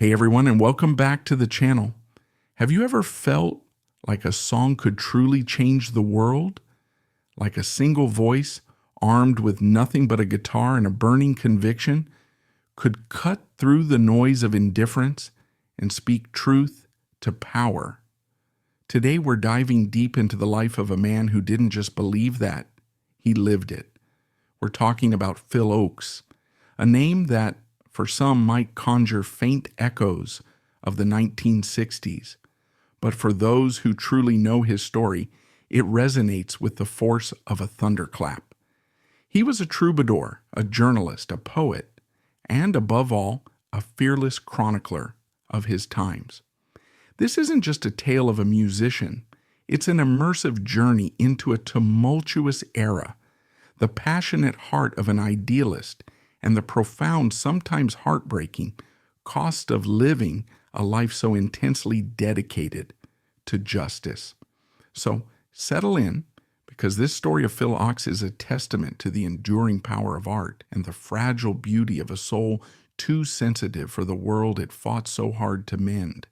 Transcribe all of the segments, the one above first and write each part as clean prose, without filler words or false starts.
Hey everyone, and welcome back to the channel. Have you ever felt like a song could truly change the world? Like a single voice, armed with nothing but a guitar and a burning conviction, could cut through the noise of indifference and speak truth to power? Today we're diving deep into the life of a man who didn't just believe that, he lived it. We're talking about Phil Ochs, a name that for some might conjure faint echoes of the 1960s, but for those who truly know his story, it resonates with the force of a thunderclap. He was a troubadour, a journalist, a poet, and above all, a fearless chronicler of his times. This isn't just a tale of a musician, it's an immersive journey into a tumultuous era, the passionate heart of an idealist, and the profound, sometimes heartbreaking, cost of living a life so intensely dedicated to justice. So settle in, because this story of Phil Ochs is a testament to the enduring power of art and the fragile beauty of a soul too sensitive for the world it fought so hard to mend.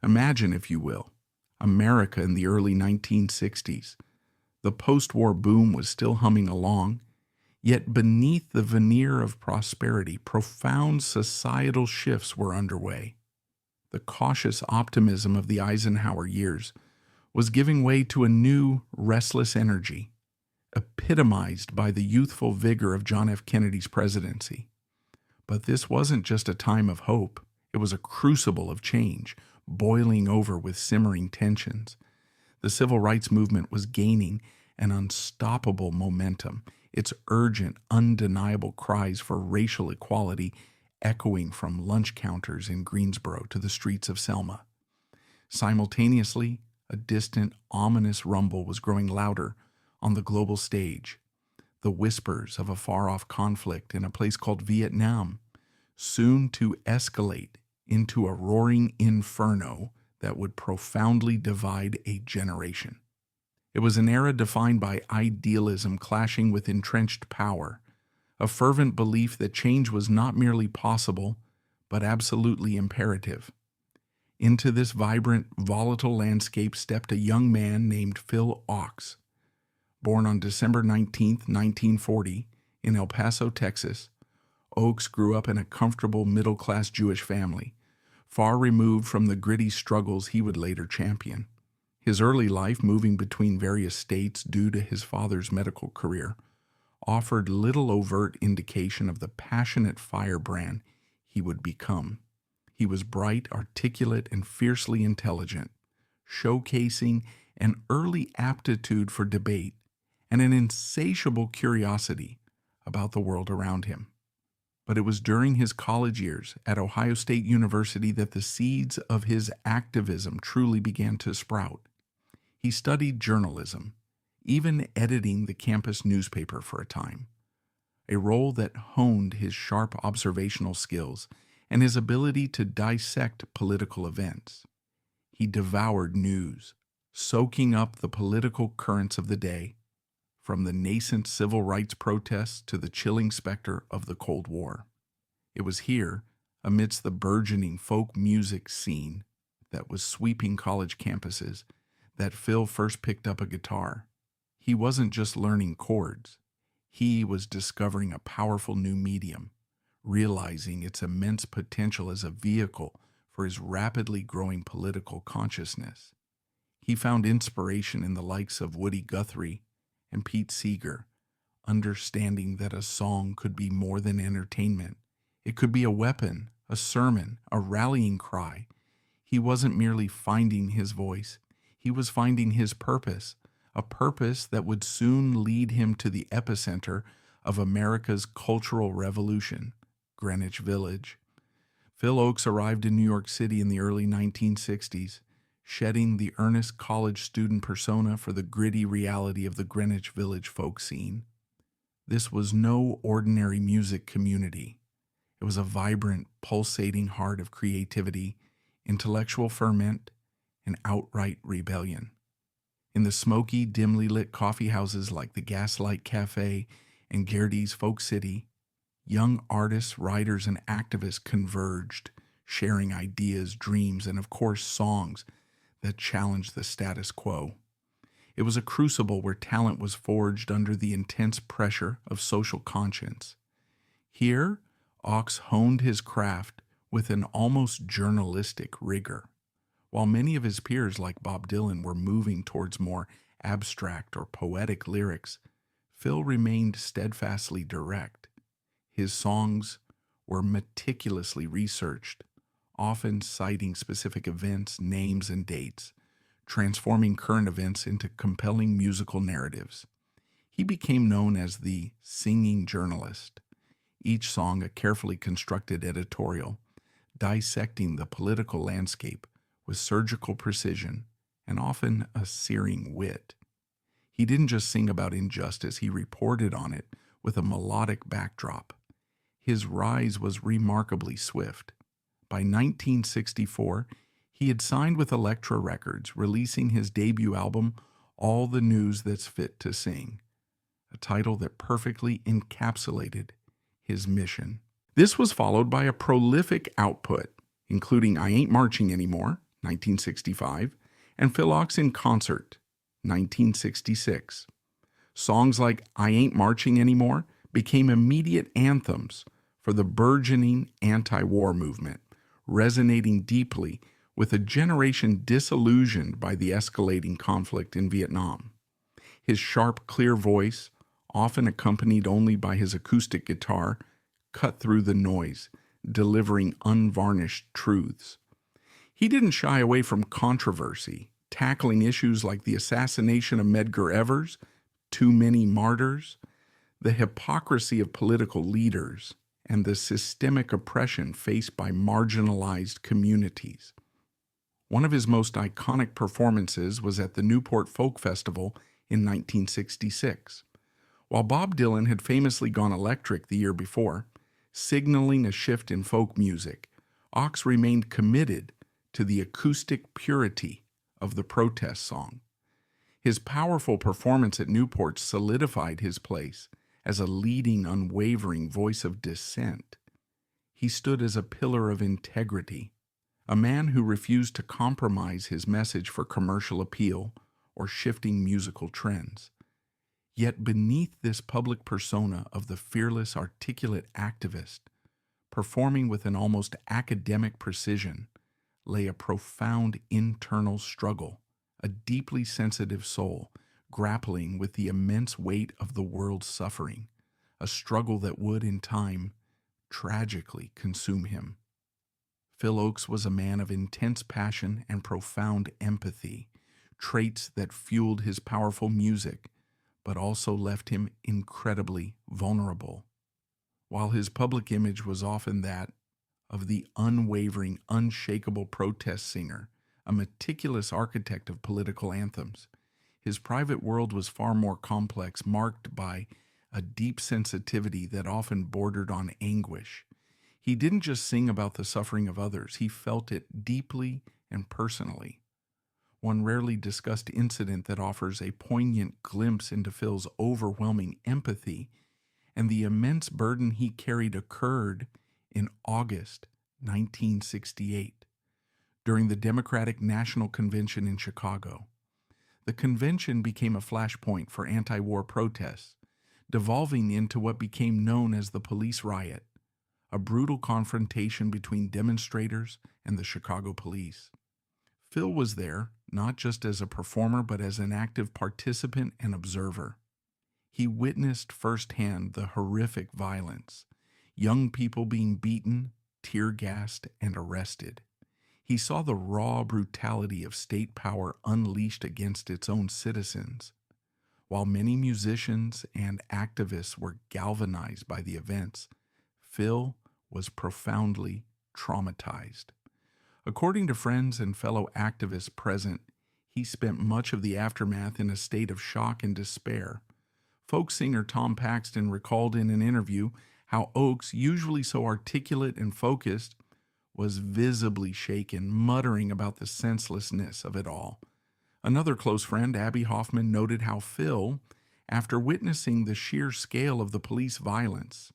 Imagine, if you will, America in the early 1960s. The post-war boom was still humming along, yet beneath the veneer of prosperity, profound societal shifts were underway. The cautious optimism of the Eisenhower years was giving way to a new, restless energy, epitomized by the youthful vigor of John F. Kennedy's presidency. But this wasn't just a time of hope. It was a crucible of change, boiling over with simmering tensions. The civil rights movement was gaining an unstoppable momentum, its urgent, undeniable cries for racial equality echoing from lunch counters in Greensboro to the streets of Selma. Simultaneously, a distant, ominous rumble was growing louder on the global stage, the whispers of a far-off conflict in a place called Vietnam, soon to escalate into a roaring inferno that would profoundly divide a generation. It was an era defined by idealism clashing with entrenched power, a fervent belief that change was not merely possible, but absolutely imperative. Into this vibrant, volatile landscape stepped a young man named Phil Ochs. Born on December 19, 1940, in El Paso, Texas, Ochs grew up in a comfortable middle-class Jewish family, far removed from the gritty struggles he would later champion. His early life, moving between various states due to his father's medical career, offered little overt indication of the passionate firebrand he would become. He was bright, articulate, and fiercely intelligent, showcasing an early aptitude for debate and an insatiable curiosity about the world around him. But it was during his college years at Ohio State University that the seeds of his activism truly began to sprout. He studied journalism, even editing the campus newspaper for a time, a role that honed his sharp observational skills and his ability to dissect political events. He devoured news, soaking up the political currents of the day, from the nascent civil rights protests to the chilling specter of the Cold War. It was here, amidst the burgeoning folk music scene that was sweeping college campuses, that Phil first picked up a guitar. He wasn't just learning chords. He was discovering a powerful new medium, realizing its immense potential as a vehicle for his rapidly growing political consciousness. He found inspiration in the likes of Woody Guthrie and Pete Seeger, understanding that a song could be more than entertainment. It could be a weapon, a sermon, a rallying cry. He wasn't merely finding his voice. He was finding his purpose, a purpose that would soon lead him to the epicenter of America's cultural revolution, Greenwich Village. Phil Ochs arrived in New York City in the early 1960s, shedding the earnest college student persona for the gritty reality of the Greenwich Village folk scene. This was no ordinary music community. It was a vibrant, pulsating heart of creativity, intellectual ferment, and outright rebellion. In the smoky, dimly lit coffee houses like the Gaslight Cafe and Gerde's Folk City, young artists, writers, and activists converged, sharing ideas, dreams, and of course songs that challenged the status quo. It was a crucible where talent was forged under the intense pressure of social conscience. Here, Ochs honed his craft with an almost journalistic rigor. While many of his peers, like Bob Dylan, were moving towards more abstract or poetic lyrics, Phil remained steadfastly direct. His songs were meticulously researched, often citing specific events, names, and dates, transforming current events into compelling musical narratives. He became known as the singing journalist, each song a carefully constructed editorial, dissecting the political landscape with surgical precision and often a searing wit. He didn't just sing about injustice, he reported on it with a melodic backdrop. His rise was remarkably swift. By 1964, he had signed with Elektra Records, releasing his debut album, All the News That's Fit to Sing, a title that perfectly encapsulated his mission. This was followed by a prolific output, including I Ain't Marching Anymore, 1965, and Phil Ochs in Concert, 1966. Songs like I Ain't Marching Anymore became immediate anthems for the burgeoning anti-war movement, resonating deeply with a generation disillusioned by the escalating conflict in Vietnam. His sharp, clear voice, often accompanied only by his acoustic guitar, cut through the noise, delivering unvarnished truths. He didn't shy away from controversy, tackling issues like the assassination of Medgar Evers, too many martyrs, the hypocrisy of political leaders, and the systemic oppression faced by marginalized communities. One of his most iconic performances was at the Newport Folk Festival in 1966. While Bob Dylan had famously gone electric the year before, signaling a shift in folk music, Ochs remained committed to the acoustic purity of the protest song. His powerful performance at Newport solidified his place as a leading, unwavering voice of dissent. He stood as a pillar of integrity, a man who refused to compromise his message for commercial appeal or shifting musical trends. Yet beneath this public persona of the fearless, articulate activist, performing with an almost academic precision, lay a profound internal struggle, a deeply sensitive soul grappling with the immense weight of the world's suffering, a struggle that would, in time, tragically consume him. Phil Ochs was a man of intense passion and profound empathy, traits that fueled his powerful music, but also left him incredibly vulnerable. While his public image was often that of the unwavering, unshakable protest singer, a meticulous architect of political anthems, his private world was far more complex, marked by a deep sensitivity that often bordered on anguish. He didn't just sing about the suffering of others, he felt it deeply and personally. One rarely discussed incident that offers a poignant glimpse into Phil's overwhelming empathy and the immense burden he carried occurred in August 1968 during the Democratic National Convention in Chicago. The convention became a flashpoint for anti-war protests, devolving into what became known as the police riot, a brutal confrontation between demonstrators and the Chicago police. Phil was there, not just as a performer, but as an active participant and observer. He witnessed firsthand the horrific violence, young people being beaten, tear-gassed, and arrested. He saw the raw brutality of state power unleashed against its own citizens. While many musicians and activists were galvanized by the events, Phil was profoundly traumatized. According to friends and fellow activists present, he spent much of the aftermath in a state of shock and despair. Folk singer Tom Paxton recalled in an interview how Ochs, usually so articulate and focused, was visibly shaken, muttering about the senselessness of it all. Another close friend, Abby Hoffman, noted how Phil, after witnessing the sheer scale of the police violence,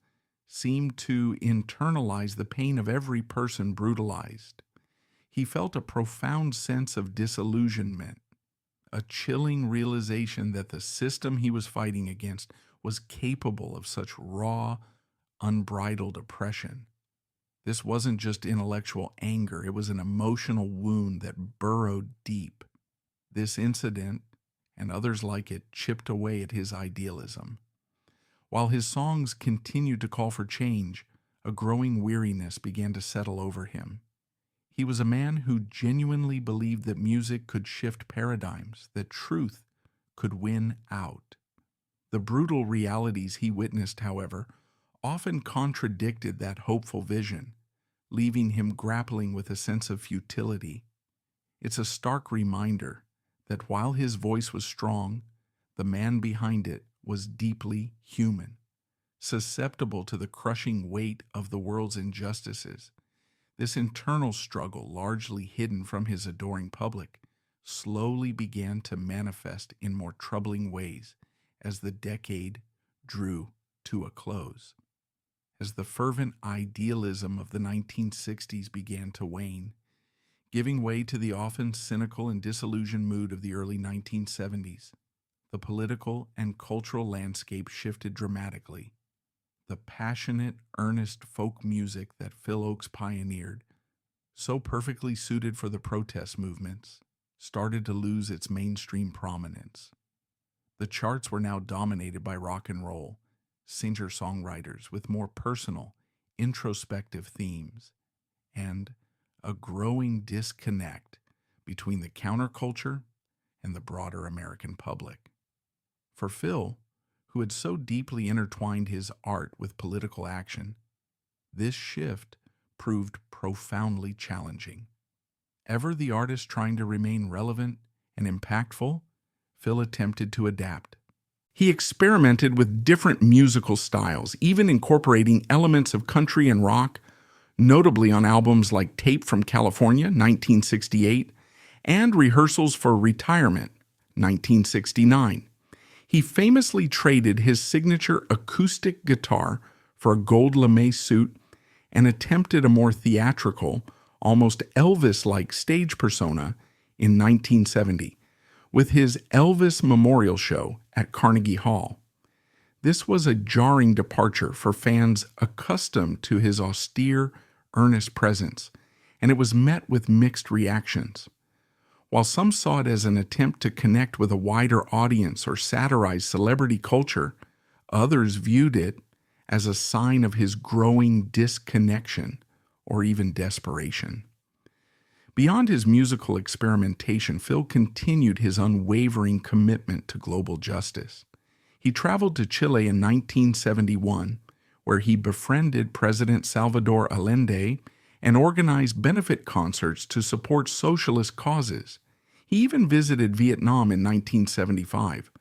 seemed to internalize the pain of every person brutalized. He felt a profound sense of disillusionment, a chilling realization that the system he was fighting against was capable of such raw, unbridled oppression. This wasn't just intellectual anger, it was an emotional wound that burrowed deep. This incident, and others like it, chipped away at his idealism. While his songs continued to call for change, a growing weariness began to settle over him. He was a man who genuinely believed that music could shift paradigms, that truth could win out. The brutal realities he witnessed, however, often contradicted that hopeful vision, leaving him grappling with a sense of futility. It's a stark reminder that while his voice was strong, the man behind it was deeply human, susceptible to the crushing weight of the world's injustices. This internal struggle, largely hidden from his adoring public, slowly began to manifest in more troubling ways as the decade drew to a close. As the fervent idealism of the 1960s began to wane, giving way to the often cynical and disillusioned mood of the early 1970s, the political and cultural landscape shifted dramatically. The passionate, earnest folk music that Phil Ochs pioneered, so perfectly suited for the protest movements, started to lose its mainstream prominence. The charts were now dominated by rock and roll, singer-songwriters with more personal, introspective themes, and a growing disconnect between the counterculture and the broader American public. For Phil, who had so deeply intertwined his art with political action, this shift proved profoundly challenging. Ever the artist trying to remain relevant and impactful, Phil attempted to adapt. He experimented with different musical styles, even incorporating elements of country and rock, notably on albums like Tape from California, 1968, and Rehearsals for Retirement, 1969. He famously traded his signature acoustic guitar for a gold lame suit and attempted a more theatrical, almost Elvis-like stage persona in 1970 with his Elvis Memorial Show at Carnegie Hall. This was a jarring departure for fans accustomed to his austere, earnest presence, and it was met with mixed reactions. While some saw it as an attempt to connect with a wider audience or satirize celebrity culture, others viewed it as a sign of his growing disconnection or even desperation. Beyond his musical experimentation, Phil continued his unwavering commitment to global justice. He traveled to Chile in 1971, where he befriended President Salvador Allende and organized benefit concerts to support socialist causes. He even visited Vietnam in 1975,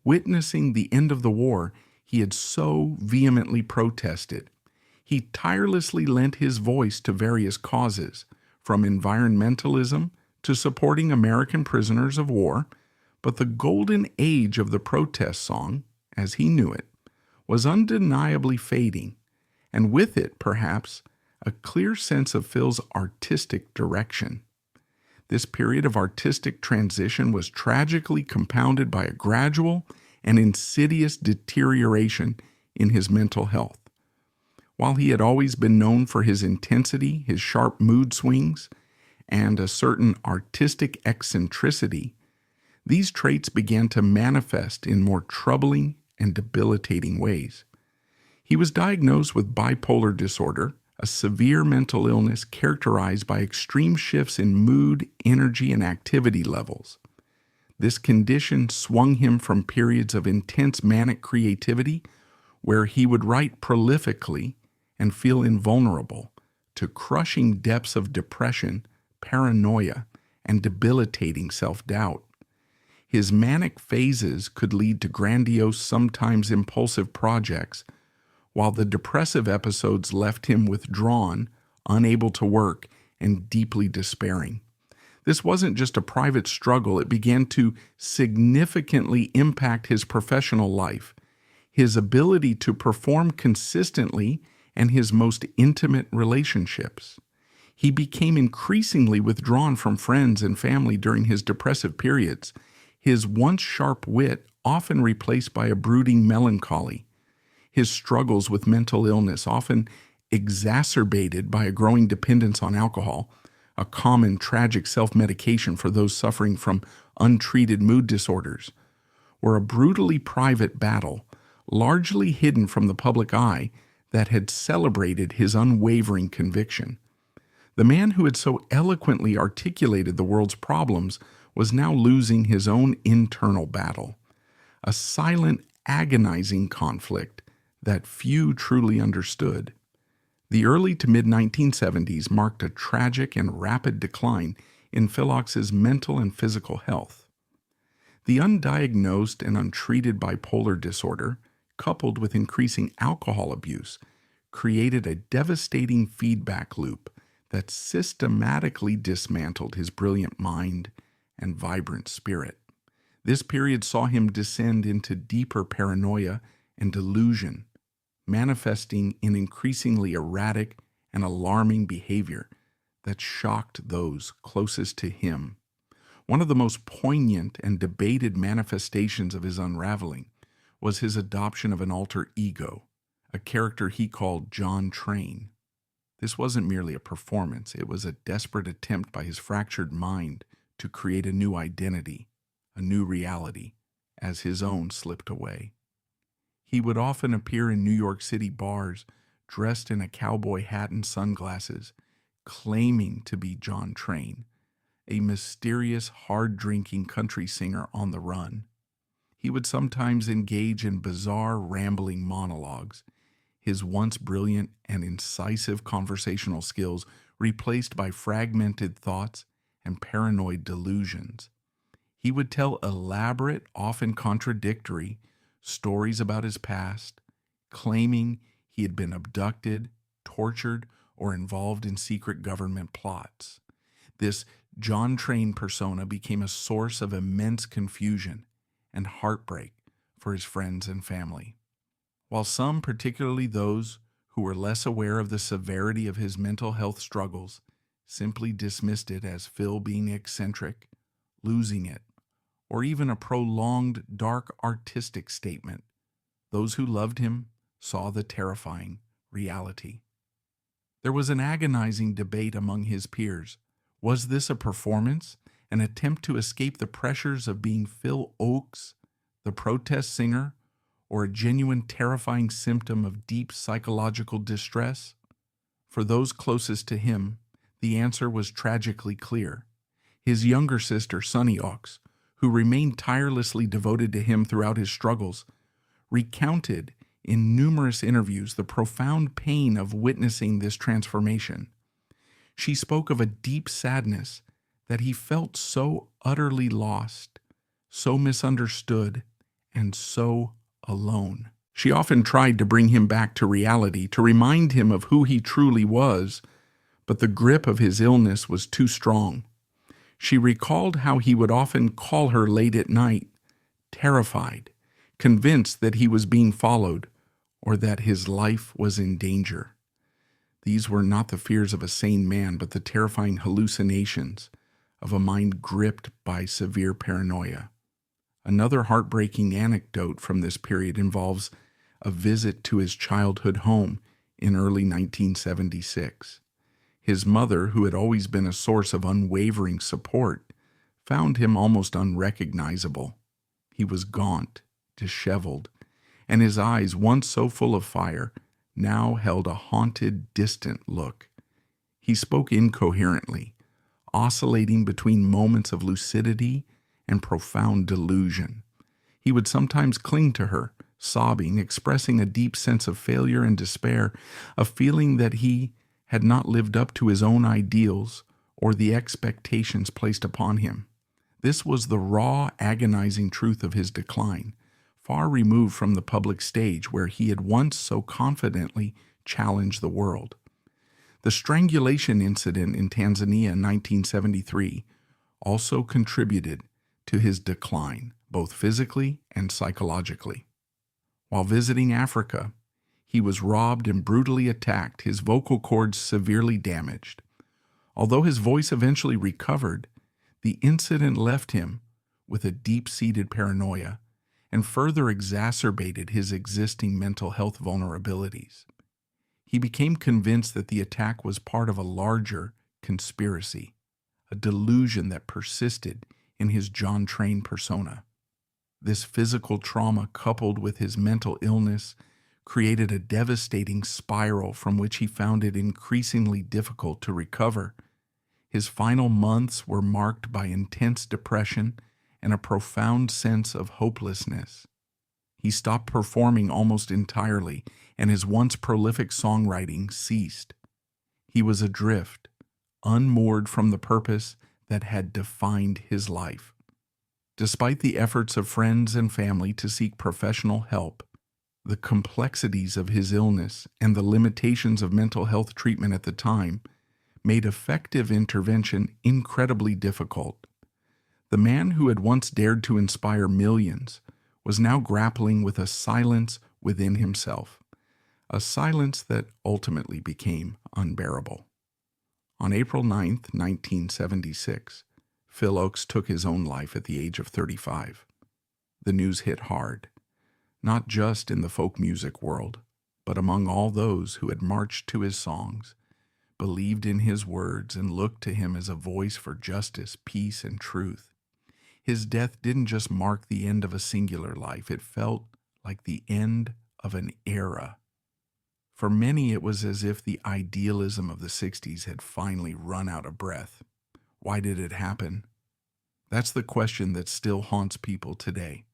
witnessing the end of the war he had so vehemently protested. He tirelessly lent his voice to various causes, from environmentalism to supporting American prisoners of war, but the golden age of the protest song, as he knew it, was undeniably fading, and with it, perhaps, a clear sense of Phil's artistic direction. This period of artistic transition was tragically compounded by a gradual and insidious deterioration in his mental health. While he had always been known for his intensity, his sharp mood swings, and a certain artistic eccentricity, these traits began to manifest in more troubling and debilitating ways. He was diagnosed with bipolar disorder, a severe mental illness characterized by extreme shifts in mood, energy, and activity levels. This condition swung him from periods of intense manic creativity, where he would write prolifically and feel invulnerable, to crushing depths of depression, paranoia, and debilitating self-doubt. His manic phases could lead to grandiose, sometimes impulsive projects, while the depressive episodes left him withdrawn, unable to work, and deeply despairing. This wasn't just a private struggle, it began to significantly impact his professional life. His ability to perform consistently and his most intimate relationships. He became increasingly withdrawn from friends and family during his depressive periods, his once sharp wit often replaced by a brooding melancholy, his struggles with mental illness often exacerbated by a growing dependence on alcohol, a common tragic self-medication for those suffering from untreated mood disorders, were a brutally private battle, largely hidden from the public eye, that had celebrated his unwavering conviction. The man who had so eloquently articulated the world's problems was now losing his own internal battle, a silent, agonizing conflict that few truly understood. The early to mid-1970s marked a tragic and rapid decline in Phil Ochs' mental and physical health. The undiagnosed and untreated bipolar disorder, coupled with increasing alcohol abuse, created a devastating feedback loop that systematically dismantled his brilliant mind and vibrant spirit. This period saw him descend into deeper paranoia and delusion, manifesting in increasingly erratic and alarming behavior that shocked those closest to him. One of the most poignant and debated manifestations of his unraveling was his adoption of an alter ego, a character he called John Train. This wasn't merely a performance, it was a desperate attempt by his fractured mind to create a new identity, a new reality, as his own slipped away. He would often appear in New York City bars, dressed in a cowboy hat and sunglasses, claiming to be John Train, a mysterious, hard-drinking country singer on the run. He would sometimes engage in bizarre, rambling monologues, his once brilliant and incisive conversational skills replaced by fragmented thoughts and paranoid delusions. He would tell elaborate, often contradictory, stories about his past, claiming he had been abducted, tortured, or involved in secret government plots. This John Train persona became a source of immense confusion and heartbreak for his friends and family. While some, particularly those who were less aware of the severity of his mental health struggles, simply dismissed it as Phil being eccentric, losing it, or even a prolonged, dark artistic statement, those who loved him saw the terrifying reality. There was an agonizing debate among his peers. Was this a performance, an attempt to escape the pressures of being Phil Ochs, the protest singer, or a genuine terrifying symptom of deep psychological distress? For those closest to him, the answer was tragically clear. His younger sister, Sunny Ochs, who remained tirelessly devoted to him throughout his struggles, recounted in numerous interviews the profound pain of witnessing this transformation. She spoke of a deep sadness that he felt so utterly lost, so misunderstood, and so alone. She often tried to bring him back to reality, to remind him of who he truly was, but the grip of his illness was too strong. She recalled how he would often call her late at night, terrified, convinced that he was being followed or that his life was in danger. These were not the fears of a sane man, but the terrifying hallucinations of a mind gripped by severe paranoia. Another heartbreaking anecdote from this period involves a visit to his childhood home in early 1976. His mother, who had always been a source of unwavering support, found him almost unrecognizable. He was gaunt, disheveled, and his eyes, once so full of fire, now held a haunted, distant look. He spoke incoherently, oscillating between moments of lucidity and profound delusion. He would sometimes cling to her, sobbing, expressing a deep sense of failure and despair, a feeling that he had not lived up to his own ideals or the expectations placed upon him. This was the raw, agonizing truth of his decline, far removed from the public stage where he had once so confidently challenged the world. The strangulation incident in Tanzania in 1973 also contributed to his decline, both physically and psychologically. While visiting Africa, He was robbed and brutally attacked, his vocal cords severely damaged. Although his voice eventually recovered, the incident left him with a deep-seated paranoia and further exacerbated his existing mental health vulnerabilities. He became convinced that the attack was part of a larger conspiracy, a delusion that persisted in his John Train persona. This physical trauma, coupled with his mental illness, created a devastating spiral from which he found it increasingly difficult to recover. His final months were marked by intense depression and a profound sense of hopelessness. He stopped performing almost entirely, and his once prolific songwriting ceased. He was adrift, unmoored from the purpose that had defined his life. Despite the efforts of friends and family to seek professional help, the complexities of his illness and the limitations of mental health treatment at the time made effective intervention incredibly difficult. The man who had once dared to inspire millions was now grappling with a silence within himself, a silence that ultimately became unbearable. On April 9, 1976, Phil Ochs took his own life at the age of 35. The news hit hard, not just in the folk music world, but among all those who had marched to his songs, believed in his words, and looked to him as a voice for justice, peace, and truth. His death didn't just mark the end of a singular life, it felt like the end of an era. For many, it was as if the idealism of the 60s had finally run out of breath. Why did it happen? That's the question that still haunts people today.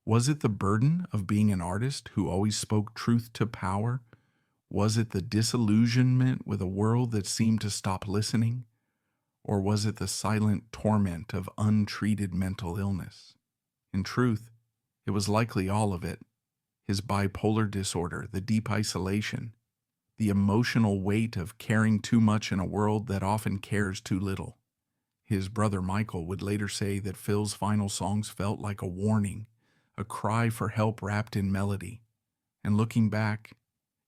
Was it the burden of being an artist who always spoke truth to power? Was it the disillusionment with a world that seemed to stop listening? Or was it the silent torment of untreated mental illness? In truth, it was likely all of it. His bipolar disorder, the deep isolation, the emotional weight of caring too much in a world that often cares too little. His brother Michael would later say that Phil's final songs felt like a warning, a cry for help wrapped in melody. And looking back,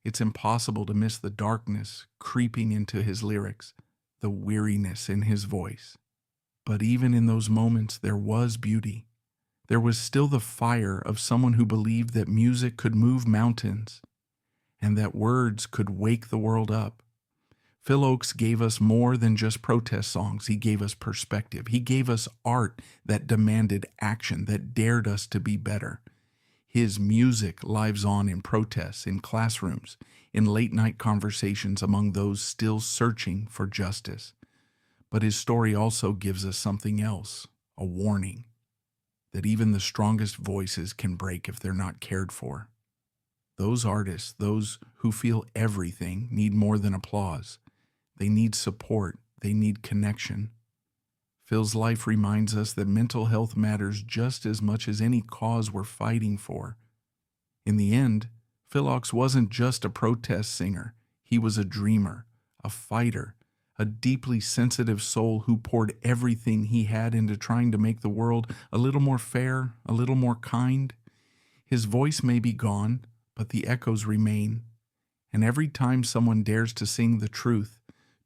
it's impossible to miss the darkness creeping into his lyrics, the weariness in his voice. But even in those moments, there was beauty. There was still the fire of someone who believed that music could move mountains and that words could wake the world up. Phil Ochs gave us more than just protest songs. He gave us perspective. He gave us art that demanded action, that dared us to be better. His music lives on in protests, in classrooms, in late-night conversations among those still searching for justice. But his story also gives us something else, a warning, that even the strongest voices can break if they're not cared for. Those artists, those who feel everything, need more than applause. They need support. They need connection. Phil's life reminds us that mental health matters just as much as any cause we're fighting for. In the end, Phil Ochs wasn't just a protest singer. He was a dreamer, a fighter, a deeply sensitive soul who poured everything he had into trying to make the world a little more fair, a little more kind. His voice may be gone, but the echoes remain. And every time someone dares to sing the truth,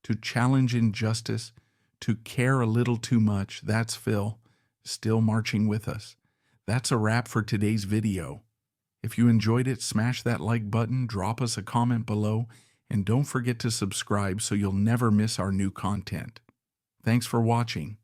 to challenge injustice, to care a little too much, that's Phil, still marching with us. That's a wrap for today's video. If you enjoyed it, smash that like button, drop us a comment below, and don't forget to subscribe so you'll never miss our new content. Thanks for watching.